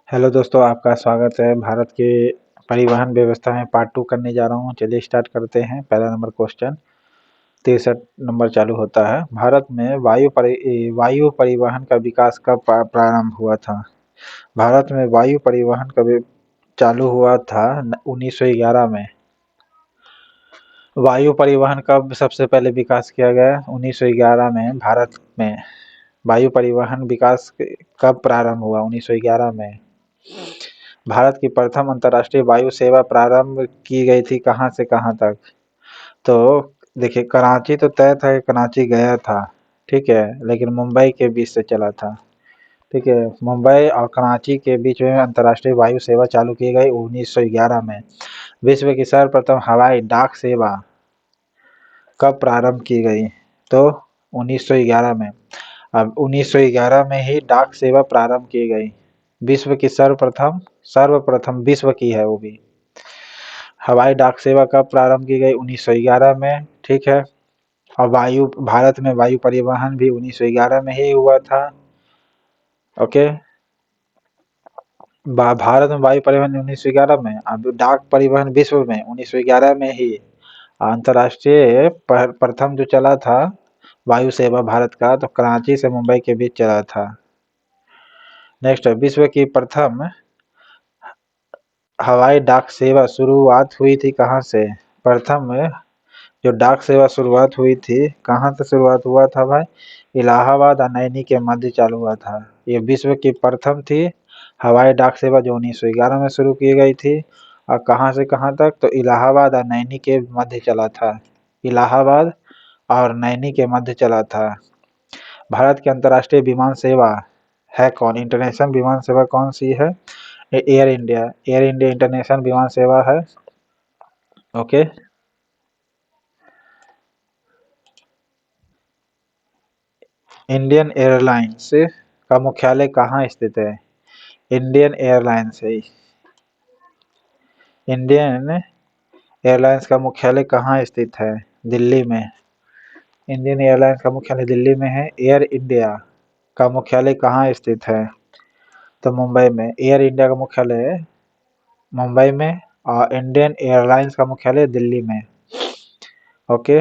Hello दोस्तों, आपका स्वागत है। भारत के परिवहन व्यवस्था में पार्ट 2 करने जा रहा हूँ। चलिए स्टार्ट करते हैं। पहला नंबर क्वेश्चन 63 नंबर चालू होता है। भारत में वायु परिवहन का विकास कब प्रारंभ हुआ था? भारत में वायु परिवहन कब चालू हुआ था? 1911 में। वायु परिवहन कब सबसे पहले विकास किया गया? 1911 में। भारत में वायु परिवहन विकास कब प्रारंभ हुआ? 1911 में। भारत की प्रथम अंतर्राष्ट्रीय वायु सेवा प्रारंभ की गई थी कहाँ से कहाँ तक? तो देखिए, कराची तो तय था कि कराची गया था, ठीक है, लेकिन मुंबई के बीच से चला था। ठीक है, मुंबई और कराची के बीच में अंतर्राष्ट्रीय वायु सेवा चालू की गई 1911 में। विश्व की सर्वप्रथम हवाई डाक सेवा कब प्रारंभ की गई? तो 1911 में। अब 1911 में ही डाक सेवा प्रारंभ की गई। विश्व की सर्वप्रथम विश्व की है वो भी। हवाई डाक सेवा कब प्रारंभ की गई? 1911 में, ठीक है। और भारत में वायु परिवहन भी 1911 में ही हुआ था। ओके, भारत में वायु परिवहन 1911 में, अब डाक परिवहन विश्व में 1911 में ही। अंतर्राष्ट्रीय प्रथम जो चला था वायु सेवा भारत का, तो कराची से मुंबई के बीच चला था। नेक्स्ट, विश्व की प्रथम हवाई डाक सेवा शुरुआत हुई थी कहाँ से? प्रथम जो डाक सेवा शुरुआत हुई थी, कहाँ से शुरुआत हुआ था भाई? इलाहाबाद और नैनी के मध्य चालू हुआ था। ये विश्व की प्रथम थी हवाई डाक सेवा जो 1911 में शुरू की गई थी। और कहाँ से कहाँ तक? तो इलाहाबाद और नैनी के मध्य चला था। इलाहाबाद और नैनी के मध्य चला था। भारत की अंतर्राष्ट्रीय विमान सेवा है कौन? इंटरनेशनल विमान सेवा कौन सी है? Air India. Air India international विमान सेवा है। ओके, इंडियन एयरलाइंस का मुख्यालय कहाँ स्थित है? इंडियन एयरलाइंस है। इंडियन एयरलाइंस का मुख्यालय कहाँ स्थित है? दिल्ली में। इंडियन एयरलाइंस का मुख्यालय दिल्ली में है। एयर इंडिया का मुख्यालय कहाँ स्थित है? तो मुंबई में। एयर इंडिया का मुख्यालय मुंबई में और इंडियन एयरलाइंस का मुख्यालय दिल्ली में। ओके,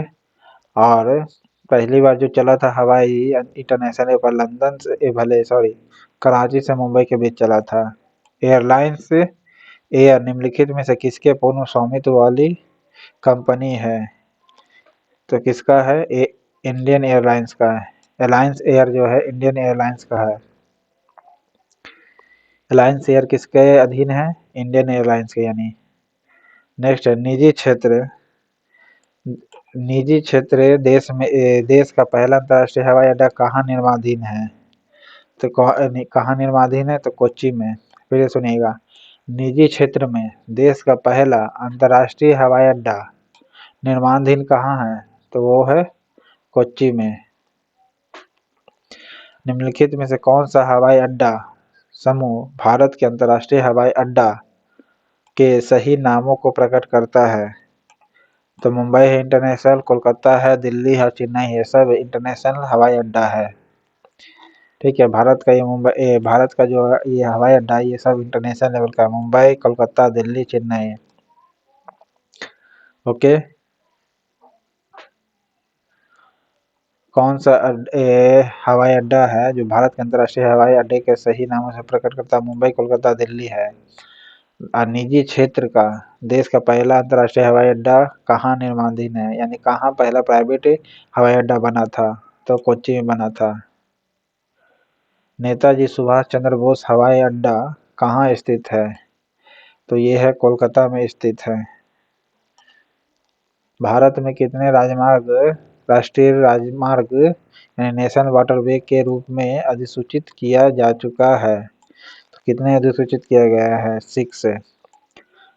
और पहली बार जो चला था हवाई इंटरनेशनल एयरपोर्ट लंदन से भले सॉरी कराची से मुंबई के बीच चला था। एयरलाइंस एयर निम्नलिखित में से किसके पूर्ण स्वामित्व वाली कंपनी है? तो किसका है? इंडियन एयरलाइंस का है। अलायंस एयर जो है इंडियन एयरलाइंस का है। अलायंस एयर किसके अधीन है? इंडियन एयरलाइंस के यानी। नेक्स्ट है निजी क्षेत्र देश का पहला अंतर्राष्ट्रीय हवाई अड्डा कहाँ निर्माणाधीन है? तो कहाँ निर्माणाधीन है? तो कोच्चि में। फिर से सुनिएगा, निजी क्षेत्र में देश का पहला अंतर्राष्ट्रीय हवाई अड्डा निर्माणाधीन कहाँ है? तो वो है कोच्चि में। निम्नलिखित में से कौन सा हवाई अड्डा समूह भारत के अंतर्राष्ट्रीय हवाई अड्डा के सही नामों को प्रकट करता है? तो मुंबई है इंटरनेशनल, कोलकाता है, दिल्ली है, चेन्नई है, सब इंटरनेशनल हवाई अड्डा है। ठीक है, भारत का जो ये हवाई अड्डा ये सब इंटरनेशनल लेवल का है। मुंबई, कोलकाता, दिल्ली, चेन्नई। ओके, कौन सा हवाई अड्डा है जो भारत के अंतर्राष्ट्रीय हवाई अड्डे के सही नामों से प्रकट करता है? मुंबई, कोलकाता, दिल्ली है। और निजी क्षेत्र का देश का पहला अंतर्राष्ट्रीय हवाई अड्डा कहाँ निर्माणाधीन है, यानी कहाँ पहला प्राइवेट हवाई अड्डा बना था? तो कोच्चि में बना था। नेताजी सुभाष चंद्र बोस हवाई अड्डा कहाँ स्थित है? तो ये है कोलकाता में स्थित है। भारत में कितने राष्ट्रीय राजमार्ग यानी नेशनल वाटरवे के रूप में अधिसूचित किया जा चुका है? तो कितने अधिसूचित किया गया है? 6 से।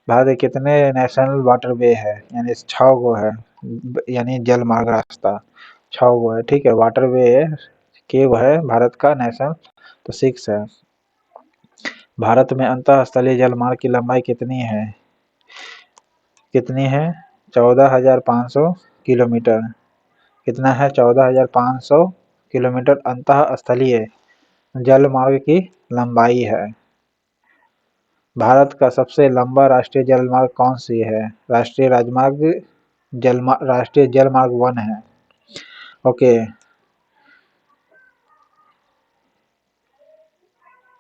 भारत में कितने नेशनल वाटरवे है? यानी 6 गो है, यानी जल मार्ग रास्ता 6 गो है। ठीक है, वाटरवे के वो है भारत का नेशनल, तो 6 है। भारत में अंतः स्थलीय जल मार्ग की लंबाई कितनी है? 14,500 किलोमीटर। कितना है? 14,500 किलोमीटर अंतः स्थलीय जल मार्ग की लंबाई है। भारत का सबसे लंबा राष्ट्रीय जलमार्ग कौन सी है? राष्ट्रीय जलमार्ग 1 है। ओके।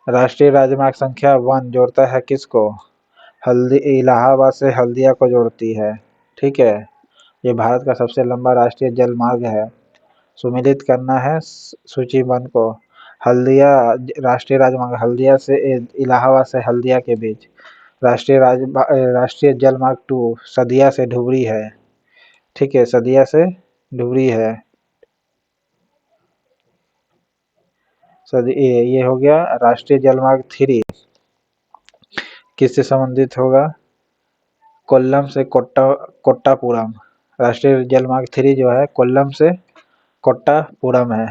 राष्ट्रीय राजमार्ग संख्या 1 जोड़ता है किसको? इलाहाबाद से हल्दिया को जोड़ती है। ठीक है, ये भारत का सबसे लंबा राष्ट्रीय जलमार्ग है। सुमिलित करना है सूचीबद्ध को। हल्दिया राष्ट्रीय राजमार्ग हल्दिया से इलाहाबाद से हल्दिया के बीच। राष्ट्रीय जलमार्ग 2 सदिया से धुबरी है। ठीक है, सदिया से धुबरी है। ये हो गया। राष्ट्रीय जलमार्ग 3 किससे संबंधित होगा? कोल्लम से कोट्टापुरम। राष्ट्रीय जलमार्ग 3 जो है कोल्लम से कोट्टापुरम है।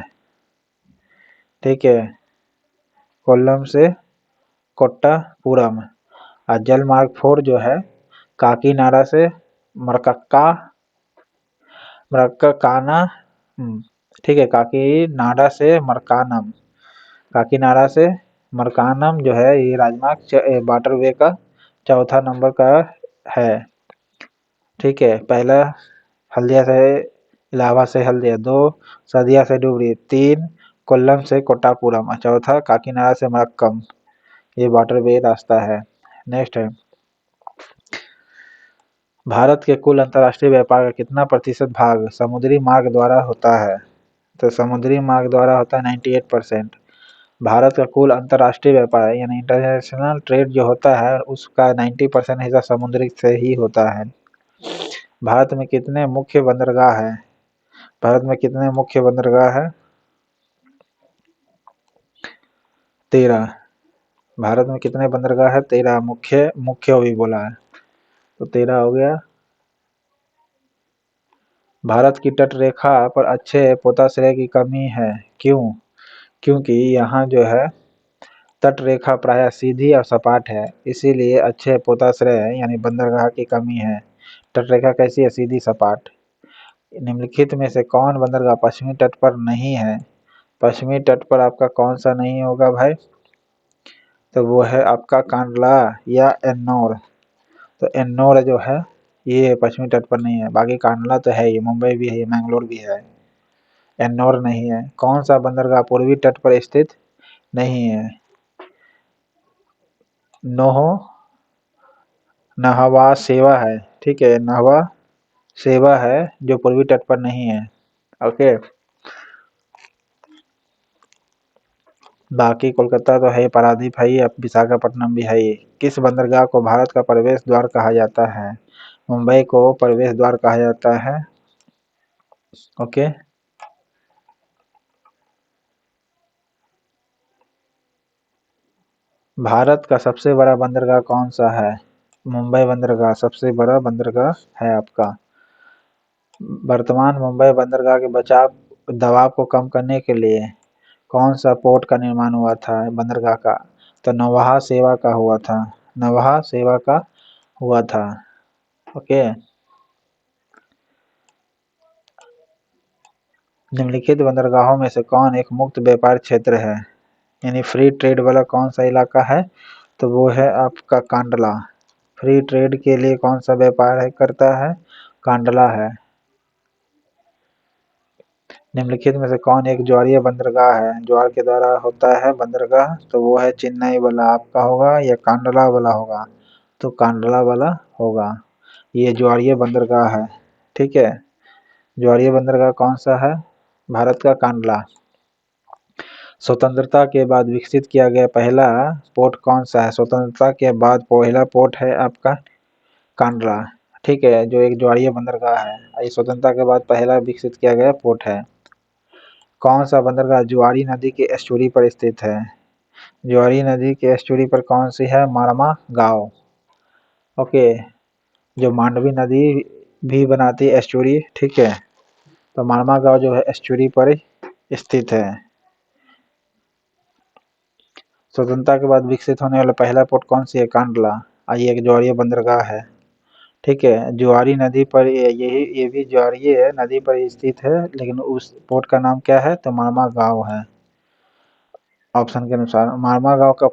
ठीक है, कोल्लम से कोट्टापुरम। और जलमार्ग 4 जो है काकीनाडा से मरक्काकाना। ठीक है, काकीनाडा से मरकानम। काकीनाडा से मरकानम जो है ये राजमार्ग वाटरवे का चौथा नंबर का है। ठीक है, पहला हल्दिया से इलाहाबाद से हल्दिया, 2 सदिया से डुबरी, 3 कोल्लम से कोट्टापुरम और चौथा काकीनाडा से मरक्कम। ये वाटरवे रास्ता है। नेक्स्ट है, भारत के कुल अंतर्राष्ट्रीय व्यापार का कितना प्रतिशत भाग समुद्री मार्ग द्वारा होता है? तो समुद्री मार्ग द्वारा होता है 98%। भारत का कुल अंतर्राष्ट्रीय व्यापार यानी इंटरनेशनल ट्रेड जो होता है उसका 90% हिस्सा समुद्री से ही होता है। भारत में कितने मुख्य बंदरगाह है? भारत में कितने मुख्य बंदरगाह है? 13। भारत में कितने बंदरगाह है? 13 मुख्य भी बोला है तो 13 हो गया। भारत की तट रेखा पर अच्छे पोताश्रय की कमी है, क्यों? क्योंकि यहाँ जो है तट रेखा प्रायः सीधी और सपाट है, इसीलिए अच्छे पोताश्रय यानी बंदरगाह की कमी है। तट रेखा कैसी है? सीधी सपाट। निम्नलिखित में से कौन बंदरगाह पश्चिमी तट पर नहीं है? पश्चिमी तट पर आपका कौन सा नहीं होगा भाई? तो वो है आपका कांडला या एन्नौर। तो एन्नौर जो है ये पश्चिमी तट पर नहीं है, बाकी कांडला तो है ही, मुंबई भी है, मैंगलोर भी है, एन्नौर नहीं है। कौन सा बंदरगाह पूर्वी तट पर स्थित नहीं है? नहवा सेवा है। ठीक है, नहवा सेवा है जो पूर्वी तट पर नहीं है। ओके, बाकी कोलकाता तो है, पारादीप है, अब विशाखापट्टनम भी है। किस बंदरगाह को भारत का प्रवेश द्वार कहा जाता है? मुंबई को प्रवेश द्वार कहा जाता है। ओके, भारत का सबसे बड़ा बंदरगाह कौन सा है? मुंबई बंदरगाह सबसे बड़ा बंदरगाह है आपका। वर्तमान मुंबई बंदरगाह के दबाव को कम करने के लिए कौन सा पोर्ट का निर्माण हुआ था बंदरगाह का? तो नौवहा सेवा का हुआ था। नौवहा सेवा का हुआ था। ओके, निम्नलिखित बंदरगाहों में से कौन एक मुक्त व्यापार क्षेत्र है यानी फ्री ट्रेड वाला कौन सा इलाका है? तो वो है आपका कांडला। फ्री ट्रेड के लिए कौन सा व्यापार है करता है? कांडला है। निम्नलिखित में से कौन एक ज्वारीय बंदरगाह है? ज्वार के द्वारा होता है बंदरगाह, तो वो है चेन्नई वाला आपका होगा या कांडला वाला होगा? तो कांडला वाला होगा। ये ज्वारीय बंदरगाह है। ठीक है, ज्वारीय बंदरगाह कौन सा है? भारत का कांडला। स्वतंत्रता के बाद विकसित किया गया पहला पोर्ट कौन सा है? स्वतंत्रता के बाद पहला पोर्ट है आपका कांडला। ठीक है, जो एक ज्वारीय बंदरगाह है, ये स्वतंत्रता के बाद पहला विकसित किया गया पोर्ट है। कौन सा बंदरगाह ज्वारी नदी के एस्चुरी पर स्थित है? ज्वारी नदी के एस्चुरी पर कौन सी है? मारमा गांव। ओके, जो मांडवी नदी भी बनाती है एस्चुरी। ठीक है, तो मारमा गांव जो है एस्चुरी पर स्थित है। स्वतंत्रता के बाद विकसित होने वाला पहला पोर्ट कौन सी है? कांडला। ये एक ज्वारीय बंदरगाह है। ठीक है, ज्वारी नदी पर ये भी ज्वारीय नदी पर स्थित है, लेकिन उस पोर्ट का नाम क्या है? तो मारमा गांव है। ऑप्शन के अनुसार मारमा गांव का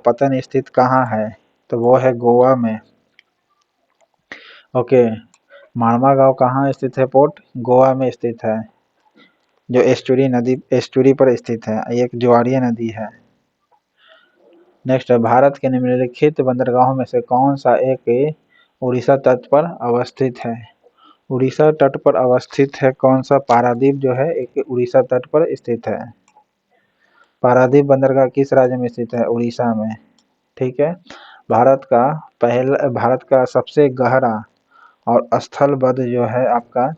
पतन स्थित कहाँ है? तो वो है गोवा में। ओके, माणवा गांव कहाँ स्थित है पोर्ट? गोवा में स्थित है, जो एस्टुरी पर स्थित है, एक ज्वारीय नदी है। नेक्स्ट है, भारत के निम्नलिखित बंदरगाहों में से कौन सा एक उड़ीसा तट पर अवस्थित है? उड़ीसा तट पर अवस्थित है कौन सा? पारादीप जो है एक उड़ीसा तट पर स्थित है। पारादीप बंदरगाह किस राज्य में स्थित है? उड़ीसा में। ठीक है। भारत का सबसे गहरा और स्थलबद्ध जो है आपका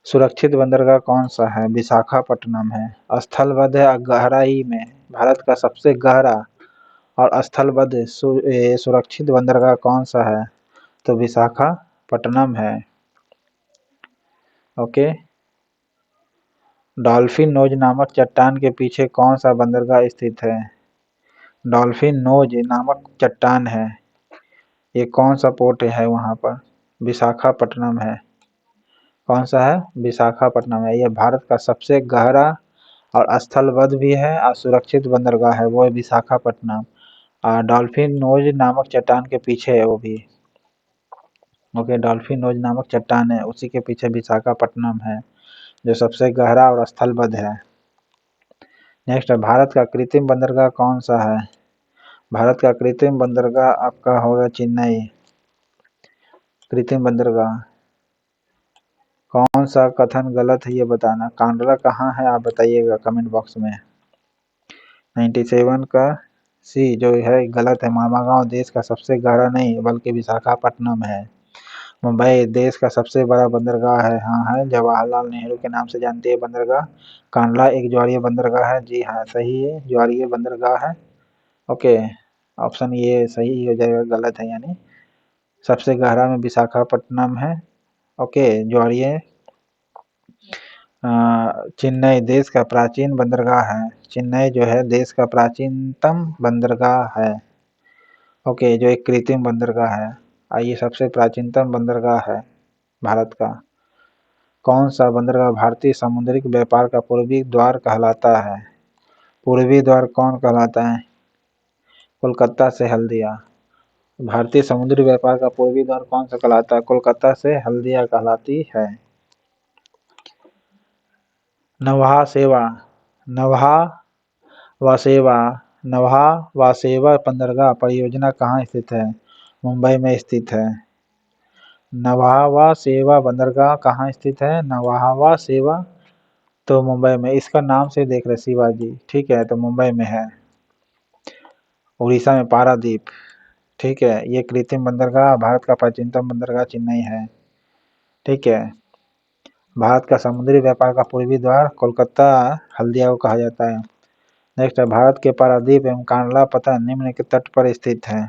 सुरक्षित बंदरगाह कौन सा है? विशाखापट्टनम है। स्थलबद्ध है गहराई में, भारत का सबसे गहरा और स्थलबद्ध सुरक्षित बंदरगाह कौन सा है? तो विशाखापट्टनम है। ओके। डॉल्फिन नोज नामक चट्टान के पीछे कौन सा बंदरगाह स्थित है? डॉल्फिन नोज नामक चट्टान है, ये कौन सा पोर्ट है वहां पर? विशाखापट्टनम है। कौन सा है? विशाखापट्टनम है। यह भारत का सबसे गहरा और स्थलबद्ध भी है और सुरक्षित बंदरगाह है, वो है विशाखापट्टनम। डॉल्फिन नोज नामक चट्टान के पीछे है वो भी। ओके, डॉल्फिन नोज नामक चट्टान है, उसी के पीछे विशाखापट्टनम है, जो सबसे गहरा और स्थलबद्ध है। नेक्स्ट है, भारत का कृत्रिम बंदरगाह कौन सा है? भारत का कृत्रिम बंदरगाह आपका होगा चेन्नई। कृत्रिम बंदरगाह, कौन सा कथन गलत है ये बताना। कांडला कहाँ है आप बताइएगा कमेंट बॉक्स में। 97 का सी जो है गलत है। मामागांव देश का सबसे गहरा नहीं बल्कि विशाखापट्टनम है। मुंबई देश का सबसे बड़ा बंदरगाह है, हाँ है, जवाहरलाल नेहरू के नाम से जानती है बंदरगाह। कांडला एक ज्वारीय बंदरगाह है, जी हाँ सही है, ज्वारीय बंदरगाह है। ओके, ऑप्शन ये सही हो जाएगा, गलत है यानी। सबसे गहरा में विशाखापट्टनम है। ओके, ज्वारीय। चेन्नई देश का प्राचीन बंदरगाह है। चेन्नई जो है देश का प्राचीनतम बंदरगाह है। ओके, जो एक कृत्रिम बंदरगाह है। आइए, सबसे प्राचीनतम बंदरगाह है भारत का। कौन सा बंदरगाह भारतीय समुद्री व्यापार का पूर्वी द्वार कहलाता है? पूर्वी द्वार कौन कहलाता है? कोलकाता से हल्दिया। भारतीय समुद्री व्यापार का पूर्वी द्वार कौन सा कहलाता है? कोलकाता से हल्दिया कहलाती है। नौहा सेवा, नौहा वासेवा, नौहा वासेवा बंदरगाह परियोजना कहाँ स्थित है? मुंबई में स्थित है। नौहावा सेवा बंदरगाह कहाँ स्थित है? नौहावा सेवा, तो मुंबई में। इसका नाम से देख रहे शिवाजी, ठीक है, तो मुंबई में है। उड़ीसा में पारादीप, ठीक है। ये कृत्रिम बंदरगाह, भारत का प्राचीनतम बंदरगाह चेन्नई है, ठीक है। भारत का समुद्री व्यापार का पूर्वी द्वार कोलकाता हल्दिया को कहा जाता है। नेक्स्ट है, भारत के पारादीप एवं कांडला पतन निम्न के तट पर स्थित है।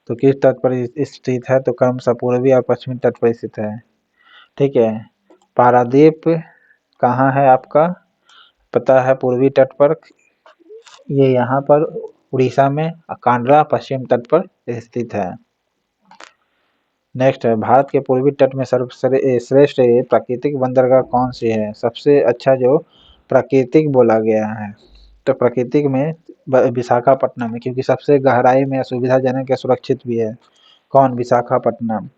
तो किस तट पर स्थित है? तो क्रमशः पूर्वी और पश्चिमी तट पर स्थित है, ठीक है। पारादीप कहाँ है आपका? पता है, पूर्वी तट पर, ये यहाँ पर उड़ीसा में। कांडला पश्चिम तट पर स्थित है। नेक्स्ट है, भारत के पूर्वी तट में सर्वश्रेष्ठ प्राकृतिक बंदरगाह कौन सी है? सबसे अच्छा जो प्राकृतिक बोला गया है, तो प्राकृतिक में विशाखापट्टनम है, क्योंकि सबसे गहराई में सुविधाजनक या सुरक्षित भी है। कौन? विशाखापट्टनम।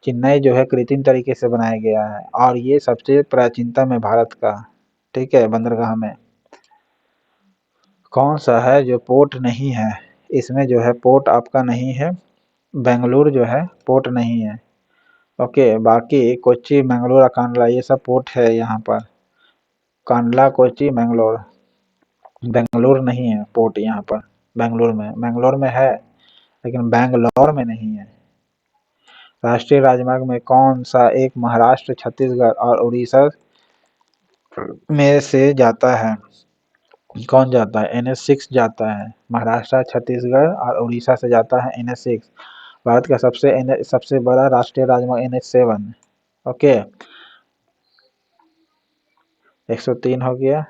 चेन्नई जो है कृत्रिम तरीके से बनाया गया है और ये सबसे प्राचीनतम है भारत का, ठीक है। बंदरगाह में कौन सा है जो पोर्ट नहीं है? इसमें जो है पोर्ट आपका नहीं है, बेंगलुरु जो है पोर्ट नहीं है। ओके, बाकी कोच्चि, मैंगलोर, कांडला ये सब पोर्ट है यहाँ पर। कांडला, कोच्चि, मैंगलोर। बेंगलुरु नहीं है पोर्ट यहाँ पर। मैंगलोर में है, लेकिन बैंगलोर में नहीं है। राष्ट्रीय राजमार्ग में कौन सा एक महाराष्ट्र, छत्तीसगढ़ और उड़ीसा में से जाता है? कौन जाता है? NH6 जाता है। महाराष्ट्र, छत्तीसगढ़ और उड़ीसा से जाता है NH6। भारत का सबसे बड़ा राष्ट्रीय राजमार्ग NH7। ओके, 103 हो गया।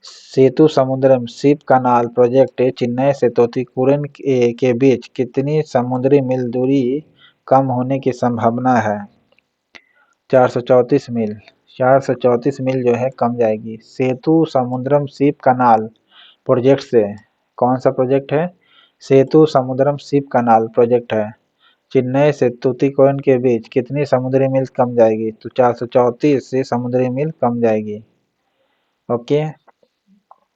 सेतु समुद्रम शिप कनाल प्रोजेक्ट चेन्नई से तूतीकोरिन के बीच कितनी समुद्री मील दूरी कम होने की संभावना है? 434 मील। 434 मील जो है कम जाएगी। सेतु समुद्रम शिप कनाल प्रोजेक्ट से कौन सा प्रोजेक्ट है? सेतु समुद्रम शिप कनाल प्रोजेक्ट है। चेन्नई से तूतीकोरिन के बीच कितनी समुद्री मील कम जाएगी? तो 434 से समुद्री मील कम जाएगी। ओके।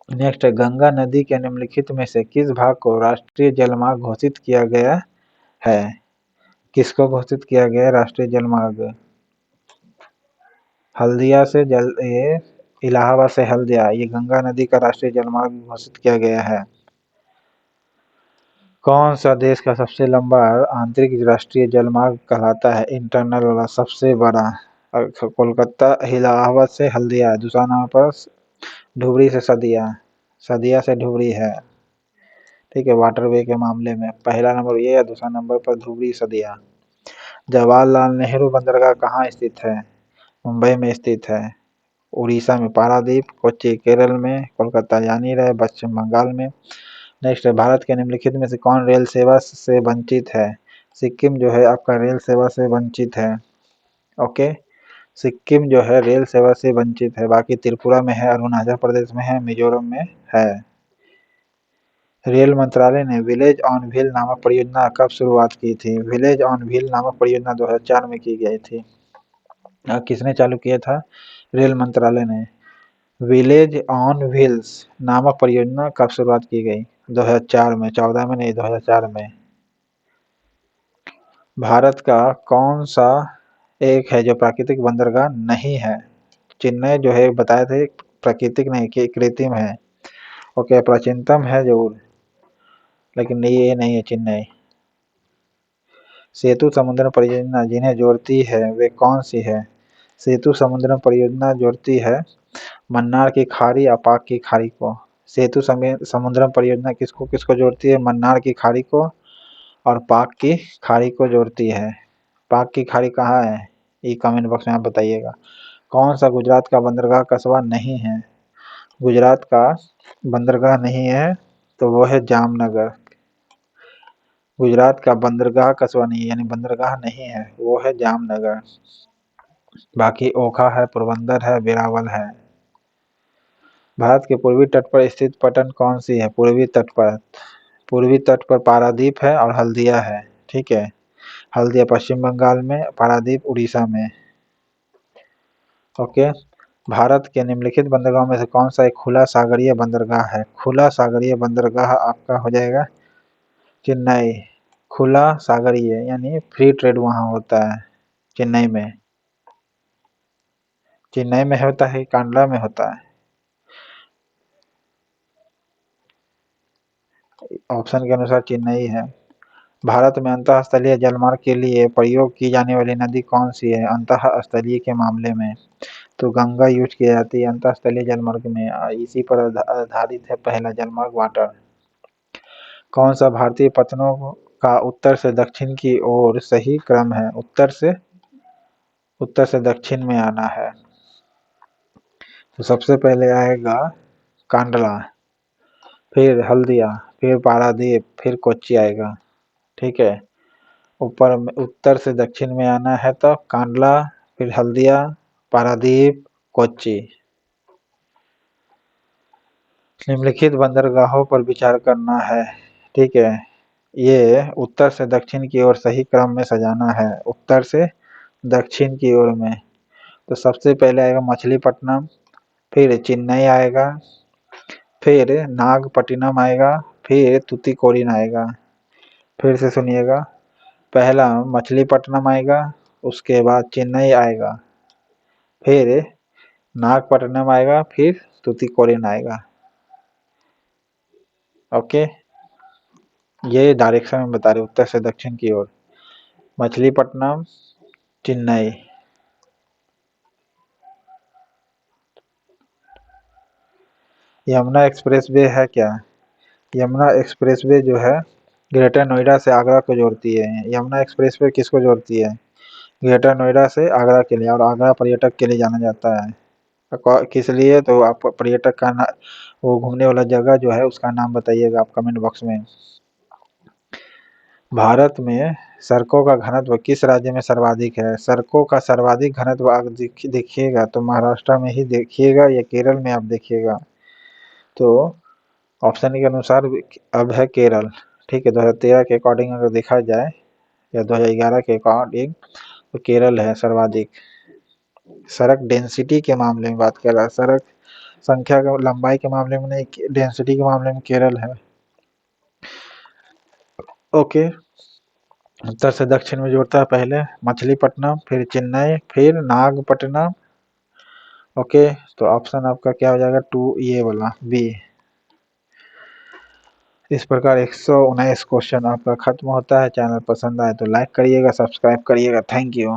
नेक्स्ट है, गंगा नदी के निम्नलिखित में से किस भाग को राष्ट्रीय जलमार्ग घोषित किया गया है? किसको घोषित किया गया है राष्ट्रीय जलमार्ग? हल्दिया से ये इलाहाबाद से हल्दिया, ये गंगा नदी का राष्ट्रीय जलमार्ग घोषित किया गया है। कौन सा देश का सबसे लंबा आंतरिक राष्ट्रीय जलमार्ग कहलाता है? इंटरनल वाला सबसे बड़ा। कोलकाता इलाहाबाद से हल्दिया, दूसरा नाम पर धुबरी से सदिया, सदिया से धुबरी है। ठीक है, वाटरवे के मामले में पहला नंबर ये है, दूसरा नंबर पर धुबरी सदिया। जवाहरलाल नेहरू बंदरगाह कहाँ स्थित है? मुंबई में स्थित है। उड़ीसा में पारादीप, कोच्चि केरल में, कोलकाता जान ही रहे पश्चिम बंगाल में। नेक्स्ट है, भारत के निम्नलिखित में से कौन रेल सेवा से वंचित है? सिक्किम जो है आपका रेल सेवा से वंचित है। ओके, सिक्किम जो है रेल सेवा से वंचित है। बाकी त्रिपुरा में है, अरुणाचल प्रदेश में है, मिजोरम में है। रेल मंत्रालय ने विलेज ऑन व्हील नामक परियोजना कब शुरुआत की थी? विलेज ऑन व्हील नामक परियोजना 2004 में की गई थी। किसने चालू किया था? रेल मंत्रालय ने। विलेज ऑन व्हील्स नामक परियोजना कब शुरुआत की गई? 2004 में, 14 में नहीं, 2004 में। भारत का कौन सा एक है जो प्राकृतिक बंदरगाह नहीं है? चेन्नई जो है बताए थे प्राकृतिक नहीं कि कृत्रिम है। ओके, प्राचीनतम है जरूर, लेकिन ये नहीं है चेन्नई। सेतु समुद्र परियोजना जिन्हें जोड़ती है वे कौन सी है? सेतु समुद्र परियोजना जोड़ती है मन्नार की खाड़ी और पाक की खाड़ी को। सेतु समुद्र परियोजना किसको किसको जोड़ती है? मन्नार की खाड़ी को और पाक की खाड़ी को जोड़ती है। पाक की खाड़ी कहाँ है? ये कमेंट बॉक्स में आप बताइएगा। कौन सा गुजरात का बंदरगाह कस्बा नहीं है? गुजरात का बंदरगाह नहीं है तो वो है जामनगर। गुजरात का बंदरगाह कस्बा नहीं है, यानी बंदरगाह नहीं है, वो है जामनगर। बाकी ओखा है, पोरबंदर है, वेरावल है। भारत के पूर्वी तट पर स्थित पटन कौन सी है? पूर्वी तट पर पारादीप है और हल्दिया है। ठीक है, हल्दिया पश्चिम बंगाल में, पारादीप उड़ीसा में। ओके, भारत के निम्नलिखित बंदरगाहों में से कौन सा एक खुला सागरीय बंदरगाह है? खुला सागरीय बंदरगाह आपका हो जाएगा चेन्नई। खुला सागरीय यानी फ्री ट्रेड वहां होता है चेन्नई में। चेन्नई में होता है, कांडला में होता है? ऑप्शन के अनुसार चेन्नई है। भारत में अंतःस्थलीय जलमार्ग के लिए प्रयोग की जाने वाली नदी कौन सी है? अंतःस्थलीय के मामले में तो गंगा यूज की जाती है अंतःस्थलीय जलमार्ग में। इसी पर आधारित है पहला जलमार्ग वाटर। कौन सा भारतीय पत्तनों का उत्तर से दक्षिण की ओर सही क्रम है? उत्तर से दक्षिण में आना है। तो सबसे पहले आएगा कांडला, फिर हल्दिया, फिर पारादीप, फिर कोच्चि आएगा। ठीक है, ऊपर उत्तर से दक्षिण में आना है तो कांडला, फिर हल्दिया, पारादीप, कोच्चि। निम्नलिखित बंदरगाहों पर विचार करना है। ठीक है, ये उत्तर से दक्षिण की ओर सही क्रम में सजाना है, उत्तर से दक्षिण की ओर में। तो सबसे पहले आएगा मछलीपट्टनम, फिर चेन्नई आएगा, फिर नागपट्टिनम आएगा, फिर तूतीकोरिन आएगा। फिर से सुनिएगा, पहला मछलीपट्टनम आएगा, उसके बाद चेन्नई आएगा, फिर नागपट्टिनम आएगा, फिर तूतीकोरिन आएगा। ओके, ये डायरेक्शन में बता रहे उत्तर से दक्षिण की ओर। मछलीपट्टनम, चेन्नई। यमुना एक्सप्रेसवे है क्या? यमुना एक्सप्रेसवे जो है ग्रेटर नोएडा से आगरा को जोड़ती है। यमुना एक्सप्रेसवे किसको जोड़ती है? ग्रेटर नोएडा से आगरा के लिए, और आगरा पर्यटक के लिए जाना जाता है। किस लिए? तो आप पर्यटक का वो घूमने वाला जगह जो है उसका नाम बताइएगा आप कमेंट बॉक्स में। भारत में सड़कों का घनत्व किस राज्य में सर्वाधिक है? सड़कों का सर्वाधिक घनत्व आप देखिएगा तो महाराष्ट्र में ही देखिएगा या केरल में आप देखिएगा। तो ऑप्शन के अनुसार अब है केरल, ठीक है। 2013 के अकॉर्डिंग अगर देखा जाए या 2011 के अकॉर्डिंग तो केरल है सर्वाधिक। सड़क डेंसिटी के मामले में बात कर रहा है, सड़क संख्या के लंबाई के मामले में नहीं, डेंसिटी के मामले में केरल है। ओके, उत्तर से दक्षिण में जोड़ता है, पहले मछलीपट्टनम, फिर चेन्नई, फिर नागपट्टनम। ओके, तो ऑप्शन आपका क्या हो जाएगा, 2 ये वाला बी। इस प्रकार 119 क्वेश्चन आपका खत्म होता है। चैनल पसंद आए तो लाइक करिएगा, सब्सक्राइब करिएगा। Thank you.